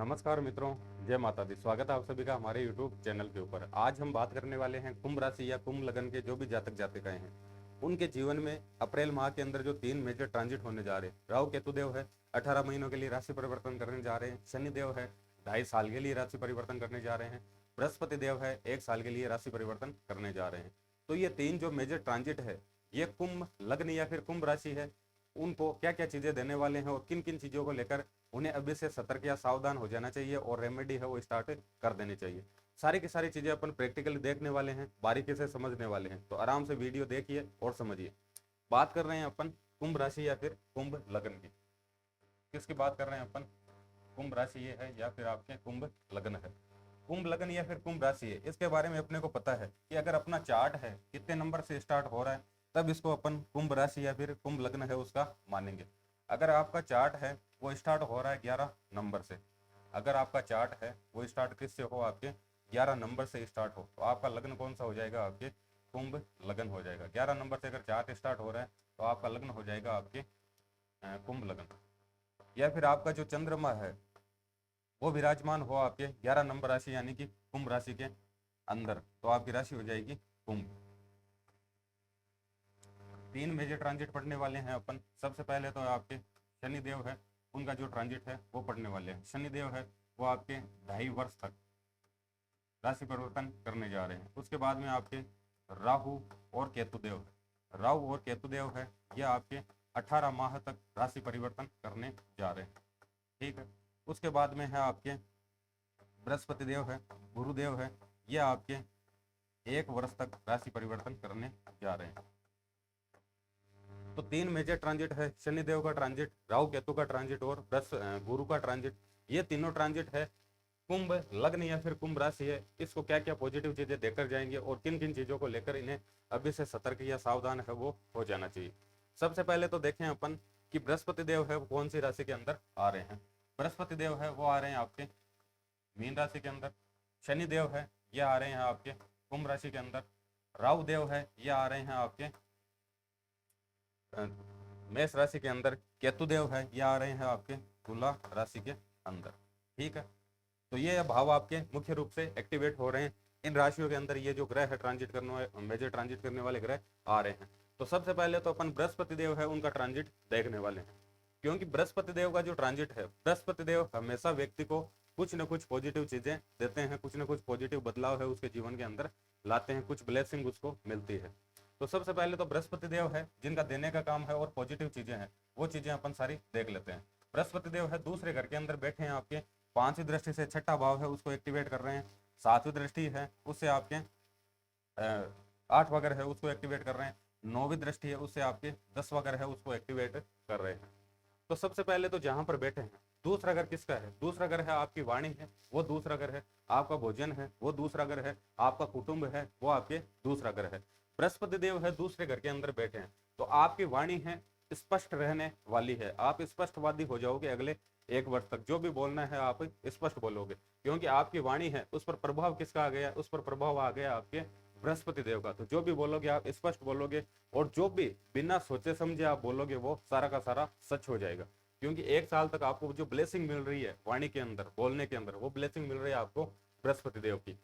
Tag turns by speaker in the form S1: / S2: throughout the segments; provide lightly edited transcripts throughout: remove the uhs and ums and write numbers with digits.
S1: नमस्कार मित्रों, जय माता दी। स्वागत है आप सभी का हमारे YouTube चैनल के ऊपर। आज हम बात करने वाले हैं कुंभ राशि या कुंभ लगन के जो भी जातक जातिकाएं हैं उनके जीवन में अप्रैल माह के अंदर जो 3 मेजर ट्रांजिट होने जा रहे हैं। राहु केतु देव है 18 महीनों के लिए राशि परिवर्तन करने जा रहे हैं। शनि देव है 2.5 साल के लिए राशि परिवर्तन करने जा रहे हैं। बृहस्पति देव है 1 साल के लिए राशि परिवर्तन करने जा रहे हैं। तो ये 3 जो मेजर ट्रांजिट है ये कुंभ लग्न या फिर कुंभ राशि है, उनको क्या क्या चीजें देने वाले हैं और किन किन चीजों को लेकर उन्हें अभी से सतर्क या सावधान हो जाना चाहिए और रेमेडी है वो स्टार्ट कर देनी चाहिए। सारी की सारी चीजें अपन प्रैक्टिकली देखने वाले हैं, बारीकी से समझने वाले हैं, तो आराम से वीडियो देखिए और समझिए। बात कर रहे हैं अपन कुंभ राशि या फिर कुंभ लगन की। किसकी बात कर रहे हैं अपन? कुंभ राशि ये है या फिर आपके कुंभ लगन है। कुंभ लगन या फिर कुंभ राशि है, इसके बारे में अपने को पता है कि अगर अपना चार्ट है कितने नंबर से स्टार्ट हो रहा है तब इसको अपन कुंभ राशि या फिर कुंभ लग्न है उसका मानेंगे। अगर आपका चार्ट है वो स्टार्ट हो रहा है 11 नंबर से, अगर आपका चार्ट है वो स्टार्ट किससे हो? आपके 11 नंबर से स्टार्ट हो, तो आपका लग्न कौन सा हो जाएगा? आपके कुंभ लगन हो जाएगा। 11 नंबर से अगर चार्ट स्टार्ट हो रहा है तो आपका लग्न हो जाएगा आपके कुंभ लगन। या फिर आपका जो चंद्रमा है वो विराजमान हो आपके 11 नंबर राशि यानी कि कुंभ राशि के अंदर, तो आपकी राशि हो जाएगी कुंभ। 3 मेजर ट्रांजिट पढ़ने वाले हैं अपन। सबसे पहले तो आपके शनि देव है, उनका जो ट्रांजिट है वो पढ़ने वाले हैं। शनि देव है वो आपके 2.5 वर्ष तक राशि परिवर्तन करने जा रहे हैं। उसके बाद में आपके राहु और केतु देव है। राहु और केतु देव है यह आपके 18 माह तक राशि परिवर्तन करने जा रहे हैं। ठीक है। उसके बाद में है आपके बृहस्पति देव है, गुरुदेव है, यह आपके 1 वर्ष तक राशि परिवर्तन करने जा रहे हैं। तो 3 मेजर ट्रांजिट है, शनि देव का ट्रांजिट, राहु केतु का ट्रांजिट और गुरु का ट्रांजिट। ये तीनों ट्रांजिट है कुंभ लग्न या फिर कुंभ राशि है। इसको क्या क्या पॉजिटिव चीजें देकर जाएंगे और किन किन चीजों को लेकर इन्हें अभी से सतर्क या सावधान है वो हो जाना चाहिए। सबसे पहले तो देखें अपन कि बृहस्पति देव है वो कौन सी राशि के अंदर आ रहे हैं। बृहस्पति देव है वो आ रहे हैं आपके मीन राशि के अंदर। शनि देव है ये आ रहे हैं आपके कुंभ राशि के अंदर। राहु देव है ये आ रहे हैं आपके मेष राशि के अंदर। केतु देव है ये आ रहे हैं आपके तुला राशि के अंदर। ठीक है। तो ये भाव आपके मुख्य रूप से एक्टिवेट हो रहे हैं। इन राशियों के अंदर ये जो ग्रह है ट्रांजिट करने वाले, मेजर ट्रांजिट करने वाले ग्रह आ रहे हैं। तो सबसे पहले तो अपन बृहस्पति देव है उनका ट्रांजिट देखने वाले हैं, क्योंकि बृहस्पति देव का जो ट्रांजिट है, बृहस्पति देव हमेशा व्यक्ति को कुछ न कुछ पॉजिटिव चीजें देते हैं, कुछ न कुछ पॉजिटिव बदलाव है उसके जीवन के अंदर लाते हैं, कुछ ब्लेसिंग उसको मिलती है। तो सबसे पहले तो बृहस्पति देव है जिनका देने का काम है और पॉजिटिव चीजें हैं, वो चीजें अपन सारी देख लेते हैं। बृहस्पति देव है दूसरे घर के अंदर बैठे हैं आपके, 5वीं दृष्टि से छठा भाव है उसको एक्टिवेट कर रहे हैं। 7वीं दृष्टि है उससे आपके 8वां घर है उसको एक्टिवेट कर रहे हैं। 9वीं दृष्टि है उससे आपके 10वां घर है उसको एक्टिवेट कर रहे हैं। तो सबसे पहले तो जहां पर बैठे हैं, दूसरा घर किसका है? दूसरा घर है आपकी वाणी है, वो दूसरा घर है। आपका भोजन है वो दूसरा घर है। आपका कुटुंब है वो आपके दूसरा घर है। बृहस्पति देव है दूसरे घर के अंदर बैठे हैं, तो आपकी वाणी है स्पष्ट रहने वाली है। आप स्पष्टवादी हो जाओगे अगले 1 वर्ष तक। जो भी बोलना है आप स्पष्ट बोलोगे, क्योंकि आपकी वाणी है उस पर प्रभाव किसका आ गया? उस पर प्रभाव आ गया आपके बृहस्पति देव का। तो जो भी बोलोगे आप स्पष्ट बोलोगे, और जो भी बिना सोचे समझे आप बोलोगे वो सारा का सारा सच हो जाएगा। क्योंकि 1 साल तक आपको जो ब्लेसिंग मिल रही है वाणी के अंदर, बोलने के अंदर, वो ब्लेसिंग मिल रही है आपको बृहस्पति देव की।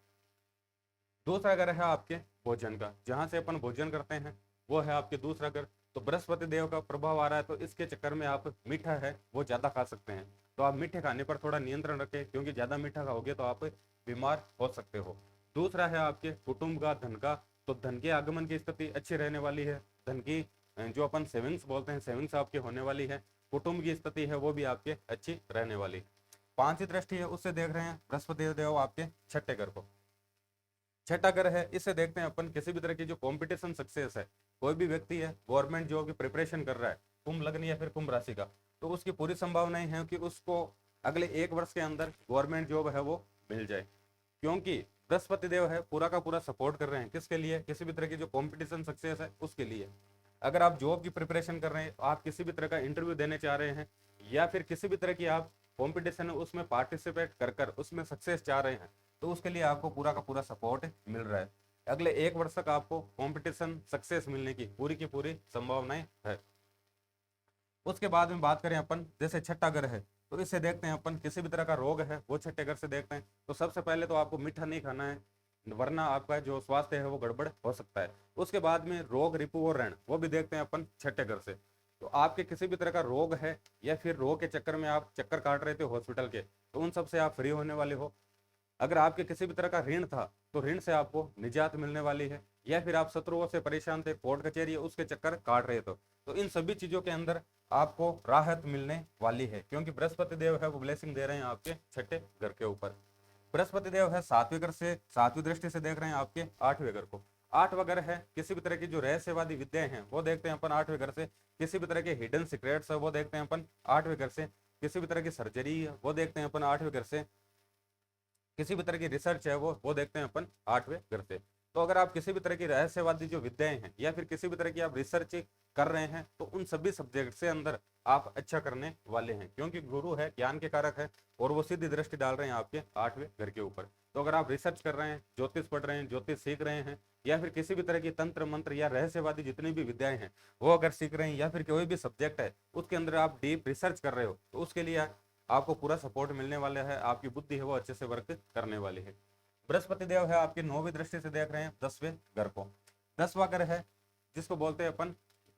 S1: दूसरा घर है आपके भोजन का, जहां से अपन भोजन करते हैं वो है आपके दूसरा घर। तो बृहस्पति देव का प्रभाव आ रहा है, तो इसके चक्कर में आप मीठा है वो ज्यादा खा सकते हैं। तो आप मीठे खाने पर थोड़ा नियंत्रण रखें, क्योंकि ज्यादा मीठा खाओगे तो आप बीमार हो सकते हो। दूसरा है आपके कुटुंब का, धन का। तो धन के आगमन की स्थिति अच्छी रहने वाली है। धन की जो अपन सेविंग्स बोलते हैं, सेविंग्स आपके होने वाली है। कुटुंब की स्थिति है वो भी आपके अच्छी रहने वाली है। 5वीं दृष्टि है उससे देख रहे हैं बृहस्पति देव आपके छठे घर को। छठा घर है, इससे देखते हैं अपन किसी भी तरह की जो कंपटीशन सक्सेस है, कोई भी व्यक्ति है गवर्नमेंट जॉब की प्रिपरेशन कर रहा है कुंभ लग्न या फिर कुंभ राशि का, तो उसकी पूरी संभावनाएं हैं कि उसको अगले 1 वर्ष के अंदर गवर्नमेंट जॉब है वो मिल जाए। क्योंकि बृहस्पति देव है पूरा का पूरा सपोर्ट कर रहे हैं किसके लिए? किसी भी तरह की जो कंपटीशन सक्सेस है उसके लिए। अगर आप जॉब की प्रिपरेशन कर रहे हैं, आप किसी भी तरह का इंटरव्यू देने चाह रहे हैं, या फिर किसी भी तरह की आप कॉम्पिटिशन है उसमें पार्टिसिपेट कर कर उसमें सक्सेस चाह रहे हैं, तो उसके लिए आपको पूरा का पूरा सपोर्ट मिल रहा है। अगले 1 वर्ष तक आपको कंपटीशन सक्सेस मिलने की पूरी संभावनाएं है। उसके बाद में बात करें अपन, जैसे छठा घर है, तो इससे देखते हैं अपन किसी भी तरह का रोग है वो छठे घर से देखते हैं। तो सबसे पहले तो आपको मीठा नहीं खाना है, वरना आपका जो स्वास्थ्य है वो गड़बड़ हो सकता है। उसके बाद में रोग, रिपु और ऋण वो भी देखते हैं अपन छठे घर से। तो आपके किसी भी तरह का रोग है या फिर रोग के चक्कर में आप चक्कर काट रहे थे हॉस्पिटल के, तो उन सब से आप फ्री होने वाले हो। अगर आपके किसी भी तरह का ऋण था तो ऋण से आपको निजात मिलने वाली है, या फिर आप शत्रुओं से परेशान थे, कोर्ट कचहरी उसके चक्कर काट रहे थे, तो इन सभी चीजों के अंदर आपको राहत मिलने वाली है, क्योंकि बृहस्पति देव है वो ब्लेसिंग दे रहे हैं आपके छठे घर के ऊपर। बृहस्पति देव है सातवें घर से, सातवीं दृष्टि से देख रहे हैं आपके आठवें घर को। आठवां घर है किसी भी तरह की जो रहस्यवादी विद्याएं हैं वो देखते हैं अपन आठवें घर से। किसी भी तरह के हिडन सीक्रेट्स है वो देखते हैं अपन आठवें घर से। किसी भी तरह की सर्जरी है वो देखते हैं अपन आठवें घर से। किसी भी तरह की रिसर्च है वो देखते हैं अपन आठवें घर से। तो अगर आप किसी भी तरह की रहस्यवादी जो विद्याएं हैं या फिर किसी भी तरह की आप रिसर्च कर रहे हैं, तो उन सभी सब्जेक्ट से अंदर आप अच्छा करने वाले हैं, क्योंकि गुरु है, ज्ञान के कारक है, और वो सीधी दृष्टि डाल रहे हैं आपके आठवें घर के ऊपर। तो अगर आप रिसर्च कर रहे हैं, ज्योतिष पढ़ रहे हैं, ज्योतिष सीख रहे हैं, या फिर किसी भी तरह की तंत्र मंत्र या रहस्यवादी जितनी भी विद्याएं हैं वो अगर सीख रहे हैं, या फिर कोई भी सब्जेक्ट है उसके अंदर आप डीप रिसर्च कर रहे हो, तो उसके लिए आपको पूरा सपोर्ट मिलने वाला है। आपकी बुद्धि है वो अच्छे से वर्क करने वाली है। बृहस्पति देव है आपकी नौवीं दृष्टि से देख रहे हैं 10वें घर को। 10वां घर है जिसको बोलते हैं अपन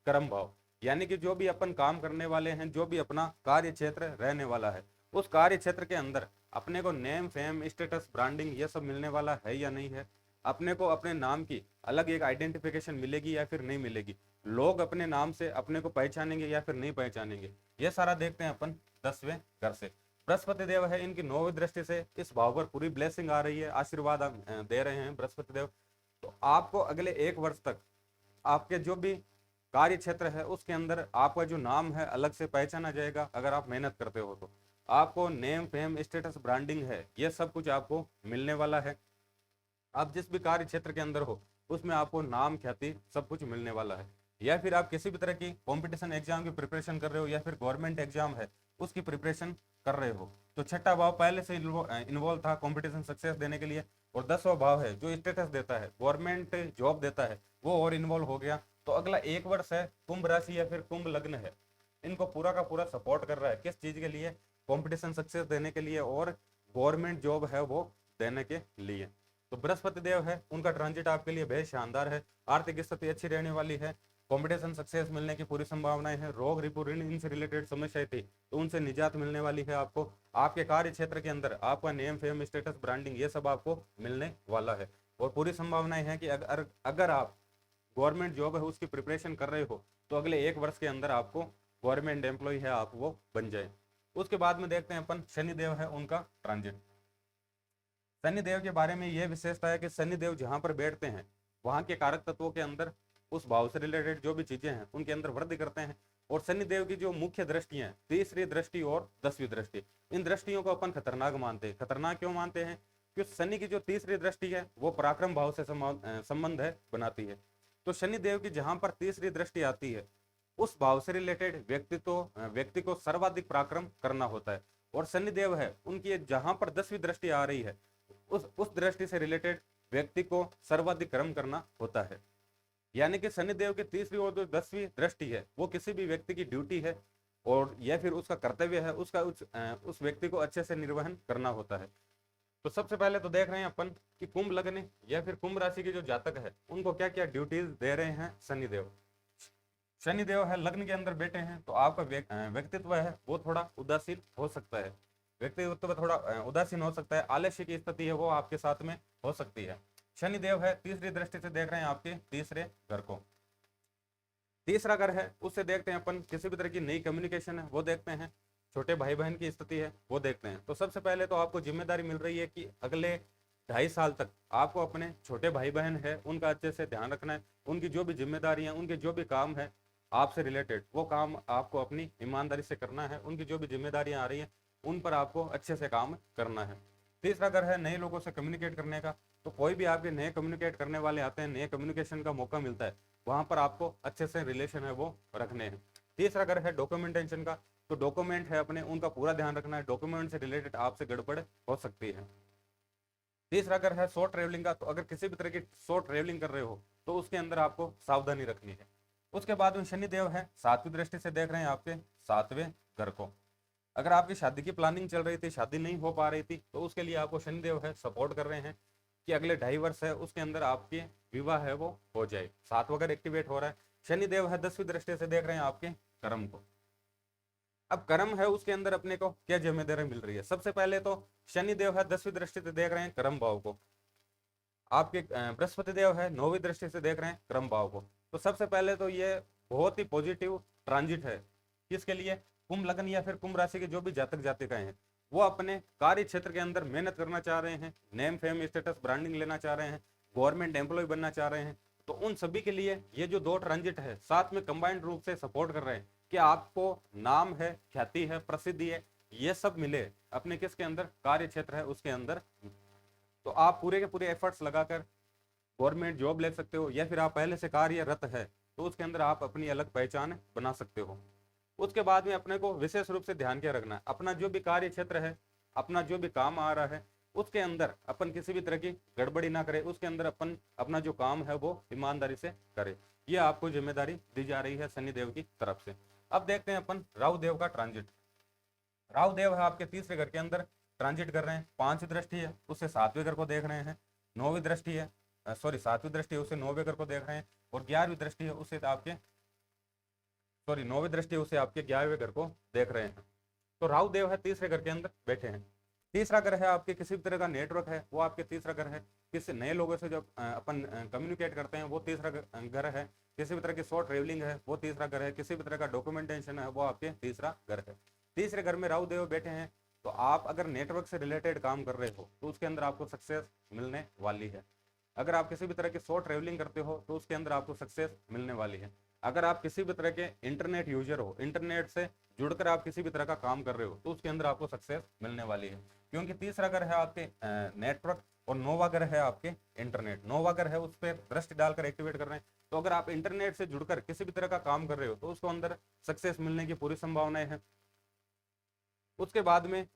S1: कर्म भाव, यानी कि जो भी अपन काम करने वाले हैं, जो भी अपना कार्य क्षेत्र रहने वाला है, उस कार्य क्षेत्र के अंदर अपने को नेम, फेम, स्टेटस, ब्रांडिंग ये सब मिलने वाला है या नहीं है। अपने को अपने नाम की अलग एक आइडेंटिफिकेशन मिलेगी या फिर नहीं मिलेगी। लोग अपने नाम से अपने को पहचानेंगे या फिर नहीं पहचानेंगे, ये सारा देखते हैं अपन 10वें घर से। बृहस्पति देव है इनकी नौवीं दृष्टि से इस भाव पर पूरी ब्लेसिंग आ रही है, आशीर्वाद दे रहे हैं बृहस्पति देव। तो आपको अगले 1 वर्ष तक आपके जो भी कार्य क्षेत्र है उसके अंदर आपका जो नाम है अलग से पहचाना जाएगा। अगर आप मेहनत करते हो तो आपको नेम, फेम, स्टेटस, ब्रांडिंग है ये सब कुछ आपको मिलने वाला है। आप जिस भी कार्य क्षेत्र के अंदर हो उसमें आपको नाम, ख्याति सब कुछ मिलने वाला है। या फिर आप किसी भी तरह की कंपटीशन एग्जाम की प्रिपरेशन कर रहे हो, या फिर गवर्नमेंट एग्जाम है उसकी प्रिपरेशन कर रहे हो, तो छठा भाव पहले से इन्वॉल्व था कंपटीशन सक्सेस देने के लिए, और 10वां भाव है जो स्टेटस देता है, गवर्नमेंट जॉब देता है, वो और इन्वॉल्व हो गया। तो अगला 1 वर्ष है कुंभ राशि या फिर कुंभ लग्न है, इनको पूरा का पूरा सपोर्ट कर रहा है। किस चीज के लिए? कंपटीशन सक्सेस देने के लिए और गवर्नमेंट जॉब है वो देने के लिए। तो बृहस्पति देव है उनका ट्रांजिट आपके लिए बेहद शानदार है। आर्थिक स्थिति अच्छी रहने वाली है, कॉम्पिटिशन सक्सेस मिलने की पूरी संभावनाएं हैं। रोग, रिपु, ऋण इनसे रिलेटेड समस्याएं थी तो उनसे निजात मिलने वाली है आपको। आपके कार्य क्षेत्र के अंदर आपका नेम, फेम, स्टेटस, ब्रांडिंग ये सब आपको मिलने वाला है, और पूरी संभावनाएं हैं कि अगर आप गवर्नमेंट जॉब है उसकी प्रिपरेशन कर रहे हो तो अगले 1 वर्ष के अंदर आपको गवर्नमेंट एम्प्लॉय है आप वो बन जाए। उसके बाद में देखते हैं अपन शनि देव है उनका ट्रांजिट। शनि देव के बारे में यह विशेषता है कि शनि देव जहां पर बैठते हैं वहां के कारक तत्वों के अंदर उस भाव से रिलेटेड जो भी चीजें हैं उनके अंदर वृद्धि करते हैं। और शनि देव की जो मुख्य दृष्टियां, तीसरी दृष्टि और 10वीं दृष्टि, इन दृष्टियों को अपन खतरनाक मानते हैं। खतरनाक क्यों मानते हैं? क्योंकि शनि की जो तीसरी दृष्टि है वो पराक्रम भाव से संबंध है बनाती है। तो शनि देव की जहां पर तीसरी दृष्टि आती है उस भाव से रिलेटेड व्यक्ति को सर्वाधिक पराक्रम करना होता है। और शनि देव है उनकी जहां पर 10वीं दृष्टि आ रही है उस दृष्टि से रिलेटेड व्यक्ति को सर्वाधिक कर्म करना होता है। यानी कि शनिदेव की तीसरी और जो 10वीं दृष्टि है वो किसी भी व्यक्ति की ड्यूटी है, और यह फिर उसका कर्तव्य है, उसका उस व्यक्ति को अच्छे से निर्वहन करना होता है। तो सबसे पहले तो देख रहे हैं अपन कि कुंभ लग्न या फिर कुंभ राशि के जो जातक है उनको क्या क्या ड्यूटीज दे रहे हैं शनिदेव। शनिदेव है लग्न के अंदर बैठे हैं तो आपका व्यक्तित्व है वो थोड़ा उदासीन हो सकता है, व्यक्तित्व थोड़ा उदासीन हो सकता है, आलस्य की स्थिति है वो आपके साथ में हो सकती है। शनि देव है तीसरी दृष्टि से देख रहे हैं आपके तीसरे घर को। तीसरा घर है उससे देखते हैं अपन किसी भी तरह की नई कम्युनिकेशन है वो देखते हैं, छोटे भाई बहन की स्थिति है वो देखते हैं। तो सबसे पहले तो आपको जिम्मेदारी मिल रही है कि अगले 2.5 साल तक आपको अपने छोटे भाई बहन है उनका अच्छे से ध्यान रखना है। उनकी जो भी जिम्मेदारियां, उनके जो भी काम है आपसे रिलेटेड वो काम आपको अपनी ईमानदारी से करना है। उनकी जो भी जिम्मेदारियां आ रही हैं उन पर आपको अच्छे से काम करना है। तीसरा घर है नए लोगों से कम्युनिकेट करने का। तो कोई भी आपके नए कम्युनिकेट करने वाले आते हैं, नए कम्युनिकेशन का मौका मिलता है, वहां पर आपको अच्छे से रिलेशन है वो रखने हैं। तीसरा घर है डॉक्यूमेंटेशन का। तो डॉक्यूमेंट है अपने उनका पूरा ध्यान रखना है, डॉक्यूमेंट से रिलेटेड आपसे गड़बड़ हो सकती है। तीसरा घर है शॉर्ट ट्रेवलिंग का। तो अगर किसी भी तरह की शॉर्ट ट्रेवलिंग कर रहे हो तो उसके अंदर आपको सावधानी रखनी है। उसके बाद में शनि देव है सातवीं दृष्टि से देख रहे हैं आपके 7वें घर को। अगर आपकी शादी की प्लानिंग चल रही थी, शादी नहीं हो पा रही थी, तो उसके लिए आपको शनिदेव है सपोर्ट कर रहे हैं कि अगले 2.5 वर्ष है उसके अंदर आपके विवाह है वो हो जाए। 7 वगैरह एक्टिवेट हो रहा है। शनिदेव है 10वीं दृष्टि से देख रहे हैं आपके कर्म को। अब कर्म है उसके अंदर अपने को क्या जिम्मेदारी मिल रही है? सबसे पहले तो शनिदेव है 10वीं दृष्टि से देख रहे हैं कर्म भाव को, आपके बृहस्पति देव है 9वीं दृष्टि से देख रहे हैं क्रम भाव को। तो सबसे पहले तो ये बहुत ही पॉजिटिव ट्रांजिट है। किसके लिए? कुंभ लग्न या फिर कुंभ राशि के जो भी जातक जातिकाएं हैं, वो अपने कार्य क्षेत्र के अंदर मेहनत करना चाह रहे हैं, नेम फेम स्टेटस ब्रांडिंग लेना चाह रहे हैं, गवर्नमेंट एम्प्लॉय बनना चाह रहे हैं। तो उन सभी के लिए ये जो 2 ट्रांजिट है साथ में कंबाइंड रूप से सपोर्ट कर रहे हैं कि आपको नाम है, ख्याति है, प्रसिद्धि है, ये सब मिले अपने किसके अंदर, कार्य क्षेत्र है उसके अंदर। तो आप पूरे के पूरे एफर्ट्स लगाकर गवर्नमेंट जॉब ले सकते हो, या फिर आप पहले से कार्यरत है तो उसके अंदर आप अपनी अलग पहचान बना सकते हो। उसके बाद में अपने को विशेष रूप से ध्यान क्या रखना है, अपना जो भी कार्य क्षेत्र है, अपना जो भी काम आ रहा है, उसके अंदर अपन किसी भी तरह की गड़बड़ी ना करें, उसके अंदर अपन अपना जो काम है वो ईमानदारी से करें। ये आपको जिम्मेदारी दी जा रही है शनिदेव की तरफ से। अब देखते हैं अपन राहु देव का ट्रांजिट। राहु देव है आपके तीसरे घर के अंदर ट्रांजिट कर रहे हैं, 5वीं दृष्टि है उससे 7वें घर को देख रहे हैं, 9वीं दृष्टि है, सॉरी 7वीं दृष्टि है उसे 9वें घर को देख रहे हैं, और 11वीं दृष्टि है उसे आपके, सॉरी 9वीं दृष्टि है उसे आपके 11वें घर को देख रहे हैं। तो राहु देव है तीसरे घर के अंदर बैठे हैं। तीसरा घर है आपके किसी भी तरह का नेटवर्क है वो आपके तीसरा घर है। किसी नए लोगों से जब अपन कम्युनिकेट करते हैं वो तीसरा घर है। किसी भी तरह की शॉर्ट ट्रेवलिंग है वो तीसरा घर है। किसी भी तरह का डॉक्यूमेंटेशन है वो आपके तीसरा घर है। तीसरे घर में राहु देव बैठे हैं, तो आप अगर नेटवर्क से रिलेटेड काम कर रहे हो तो उसके अंदर आपको सक्सेस मिलने वाली है। अगर आप किसी भी तरह की शॉर्ट ट्रेवलिंग करते हो तो उसके अंदर आपको सक्सेस मिलने वाली है। अगर आप किसी भी तरह के इंटरनेट यूजर हो, इंटरनेट से जुड़कर आप किसी भी तरह का काम कर रहे हो तो उसके अंदर आपको सक्सेस मिलने वाली है, क्योंकि तीसरा घर है आपके नेटवर्क और 9वां घर है आपके इंटरनेट। 9वां घर है उस पर दृष्टि डालकर एक्टिवेट कर रहे हैं। तो अगर आप इंटरनेट से जुड़कर किसी भी तरह का काम कर रहे हो तो उसको अंदर सक्सेस मिलने की पूरी संभावनाएं है। उसके बाद में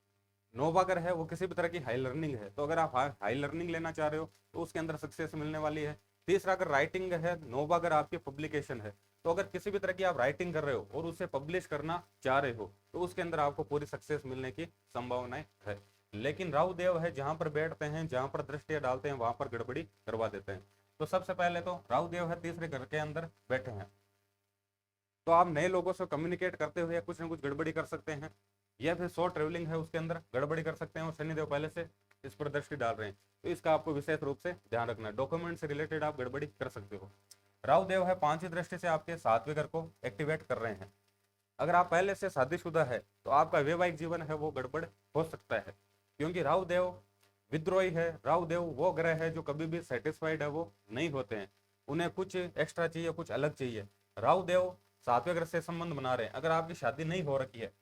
S1: 9वां घर है वो किसी भी तरह की हाई लर्निंग है, तो अगर आप हाई लर्निंग लेना चाह रहे हो तो उसके अंदर सक्सेस मिलने वाली है। तीसरा अगर राइटिंग है, 9वां अगर आपकी पब्लिकेशन है, तो अगर किसी भी तरह की आप राइटिंग कर रहे हो और उसे पब्लिश करना चाह रहे हो तो उसके अंदर आपको पूरी सक्सेस मिलने की संभावनाएं है। लेकिन राहु देव है जहां पर बैठते हैं, जहां पर दृष्टियां डालते हैं, वहां पर गड़बड़ी करवा देते हैं। तो सबसे पहले तो राहु देव है तीसरे घर के अंदर बैठे हैं, तो आप नए लोगों से कम्युनिकेट करते हुए कुछ ना कुछ गड़बड़ी कर सकते हैं, या फिर शॉर्ट ट्रेवलिंग है उसके अंदर गड़बड़ी कर सकते हैं, और शनिदेव पहले से इस पर दृष्टि डाल रहे हैं, तो इसका आपको विशेष रूप से ध्यान रखना है। डॉक्यूमेंट से रिलेटेड आप गड़बड़ी कर सकते हो। राहु देव है 5वीं दृष्टि से आपके 7वें घर को एक्टिवेट कर रहे हैं। अगर आप पहले से शादीशुदा है तो आपका वैवाहिक जीवन है वो गड़बड़ हो सकता है, क्योंकि राहु देव विद्रोही है। राहु देव वो ग्रह है जो कभी भी सेटिस्फाइड है वो नहीं होते हैं, उन्हें कुछ एक्स्ट्रा चाहिए, कुछ अलग चाहिए। राहु देव 7वें घर से संबंध बना रहे हैं। अगर आपकी शादी नहीं हो रखी है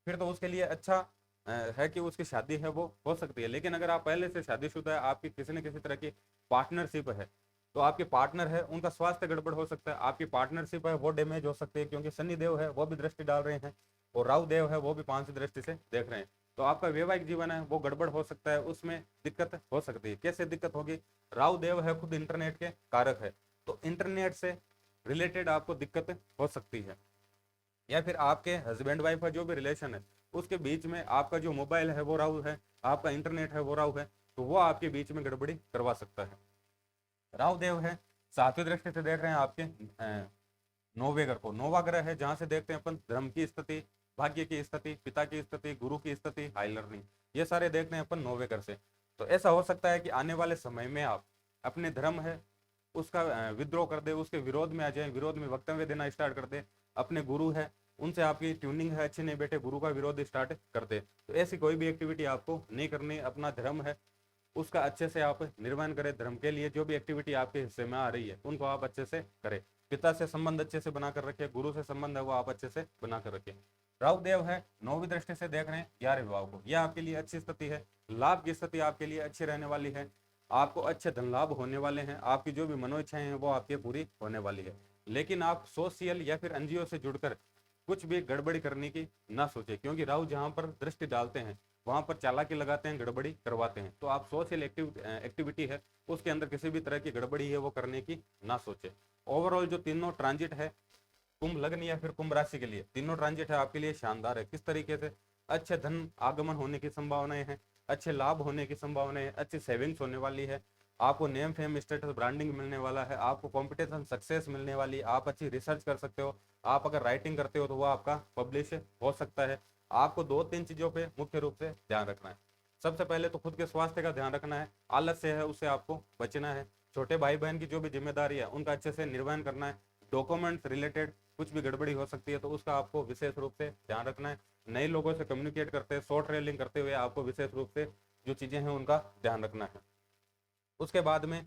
S1: फिर तो उसके लिए अच्छा है कि उसकी शादी है वो हो सकती है। लेकिन अगर आप पहले से शादीशुदा है, आपकी किसी न किसी तरह की पार्टनरशिप है, तो आपके पार्टनर है उनका स्वास्थ्य गड़बड़ हो सकता है, आपकी पार्टनरशिप है वो डैमेज हो सकती है, क्योंकि शनि देव है वो भी दृष्टि डाल रहे हैं और राहु देव है वो भी 5वीं दृष्टि से देख रहे हैं। तो आपका वैवाहिक जीवन है वो गड़बड़ हो सकता है, उसमें दिक्कत हो सकती है। कैसे दिक्कत होगी? राहु देव है खुद इंटरनेट के कारक है, तो इंटरनेट से रिलेटेड आपको दिक्कत हो सकती है, या फिर आपके हस्बैंड वाइफ का जो भी रिलेशन है उसके बीच में आपका जो मोबाइल है वो राहु है, आपका इंटरनेट है वो राहु है, तो वो आपके बीच में गड़बड़ी करवा सकता है। राहु देव है 7वीं दृष्टि से देख रहे हैं आपके 9वें घर को। 9वां ग्रह है जहां से देखते हैं अपन धर्म की स्थिति, भाग्य की स्थिति, पिता की स्थिति, गुरु की स्थिति, हाई लर्निंग, ये सारे देखते हैं अपन 9वें घर से। तो ऐसा हो सकता है कि आने वाले समय में आप अपने धर्म है उसका विद्रोह कर दे, उसके विरोध में आ जाए, विरोध में वक्तव्य देना स्टार्ट कर दे। अपने गुरु है उनसे आपकी ट्यूनिंग है अच्छी नहीं बैठे, गुरु का विरोध स्टार्ट कर दे। तो ऐसी कोई भी एक्टिविटी आपको नहीं करनी। अपना धर्म है उसका अच्छे से आप निर्वहन करें। धर्म के लिए जो भी एक्टिविटी आपके हिस्से में आ रही है उनको आप अच्छे से करें। पिता से संबंध अच्छे से बनाकर रखें, गुरु से संबंध है वो आप अच्छे से बनाकर रखें। राहु देव है 9वीं दृष्टि से देख रहे हैं 11वें भाव को। यह आपके लिए अच्छी स्थिति है, लाभ की स्थिति आपके लिए अच्छी रहने वाली है। आपको अच्छे धन लाभ होने वाले हैं, आपकी जो भी मनोइच्छाएं हैं वो आपकी पूरी होने वाली है। लेकिन आप सोशल या फिर एनजीओ से जुड़कर कुछ भी गड़बड़ी करने की ना सोचे, क्योंकि राहु जहां पर दृष्टि डालते हैं वहां पर चालाकी लगाते हैं, गड़बड़ी करवाते हैं। तो आप सोशल एक्टिविटी है उसके अंदर किसी भी तरह की गड़बड़ी है वो करने की ना सोचे। ओवरऑल जो तीनों ट्रांजिट है कुंभ लग्न या फिर कुंभ राशि के लिए, तीनों ट्रांजिट है आपके लिए शानदार है। किस तरीके से? अच्छे धन आगमन होने की संभावनाएं हैं, अच्छे लाभ होने की संभावनाएं हैं, अच्छी सेविंग्स होने वाली है, आपको नेम फेम स्टेटस ब्रांडिंग मिलने वाला है, आपको कंपटीशन सक्सेस मिलने वाली है, आप अच्छी रिसर्च कर सकते हो, आप अगर राइटिंग करते हो तो वो आपका पब्लिश हो सकता है। आपको दो तीन चीजों पे मुख्य रूप से ध्यान रखना है। सबसे पहले तो खुद के स्वास्थ्य का ध्यान रखना है, आलस्य है उससे आपको बचना है, छोटे भाई बहन की जो भी जिम्मेदारी है उनका अच्छे से निर्वहन करना है, डॉक्यूमेंट्स रिलेटेड कुछ भी गड़बड़ी हो सकती है तो उसका आपको विशेष रूप से ध्यान रखना है, नए लोगों से कम्युनिकेट करते हैं शॉर्ट रेलिंग करते हुए आपको विशेष रूप से जो चीजें हैं उनका ध्यान रखना है। उसके बाद में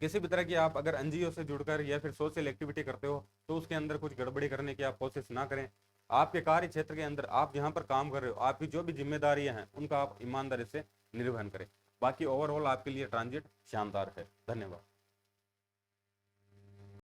S1: किसी भी तरह की आप अगर एनजीओ से जुड़कर या फिर सोशल एक्टिविटी करते हो तो उसके अंदर कुछ गड़बड़ी करने की आप कोशिश ना करें। आपके कार्य क्षेत्र के अंदर आप जहां पर काम कर रहे हो आपकी जो भी जिम्मेदारियां हैं उनका आप ईमानदारी से निर्वहन करें। बाकी ओवरऑल आपके लिए ट्रांजिट शानदार है। धन्यवाद।